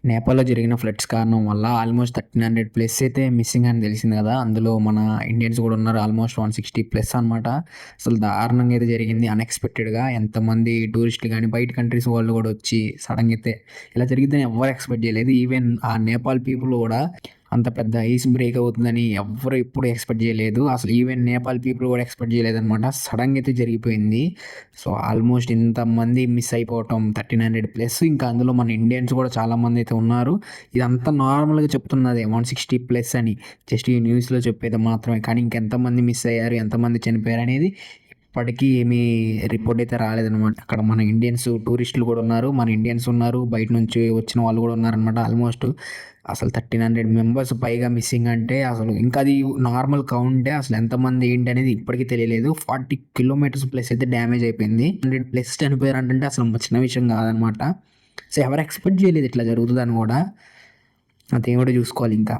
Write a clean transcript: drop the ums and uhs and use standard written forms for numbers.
నేపాల్‌లో జరిగిన ఫ్లడ్స్ కారణం వల్ల ఆల్మోస్ట్ 1300 ప్లస్ అయితే మిస్సింగ్ అని తెలిసింది కదా! అందులో మన ఇండియన్స్ కూడా ఉన్నారు. ఆల్మోస్ట్ 160 ప్లస్ అనమాట. అసలు దారుణంగా అయితే జరిగింది అన్‌ఎక్స్‌పెక్టెడ్‌గా. ఎంతమంది టూరిస్టులు గాని, బయట కంట్రీస్ వాళ్ళు కూడా వచ్చి సడెన్‌గా అయితే ఇలా జరిగిద్దని ఎవ్వరు ఎక్స్‌పెక్ట్ చేయలేదు. ఈవెన్ ఆ నేపాల్ పీపుల్ కూడా అంత పెద్ద ఐస్ బ్రేక్ అవుతుందని ఎవ్వరు ఎప్పుడు ఎక్స్‌పెక్ట్ చేయలేదు. అసలు ఈవెన్ నేపాల్ పీపుల్ కూడా ఎక్స్‌పెక్ట్ చేయలేదనమాట. సడెన్‌గా అయితే జరిగిపోయింది. సో, ఆల్మోస్ట్ ఇంతమంది మిస్ అయిపోవటం 1300 ప్లస్ ఇంకా అందులో మన ఇండియన్స్ కూడా చాలామంది అయితే ఉన్నారు. ఇదంతా నార్మల్‌గా చెప్తున్నదే 160 ప్లస్ అని. జస్ట్ ఈ న్యూస్‌లో చెప్పేది మాత్రమే. కానీ ఇంకెంతమంది మిస్ అయ్యారు, ఎంతమంది చనిపోయారనేది ఇప్పటికీ ఏమీ రిపోర్ట్ అయితే రాలేదనమాట. అక్కడ మన ఇండియన్స్ టూరిస్టులు కూడా ఉన్నారు. మన ఇండియన్స్ ఉన్నారు. బయట నుంచి వచ్చిన వాళ్ళు కూడా ఉన్నారనమాట. ఆల్మోస్ట్ అసలు 1300 మెంబర్స్ పైగా మిస్సింగ్ అంటే అసలు ఇంకా అది నార్మల్ కౌంటే. అసలు ఎంతమంది ఏంటి అనేది ఇప్పటికీ తెలియలేదు. 40 కిలోమీటర్స్ ప్లస్ అయితే డ్యామేజ్ అయిపోయింది. 100 ప్లస్ చనిపోయారంటే అసలు చిన్న విషయం కాదనమాట. సో, ఎవరు ఎక్స్‌పెక్ట్ చేయలేదు ఇట్లా జరుగుతదని కూడా. ఆ దేవుడే చూసుకోవాలి ఇంకా.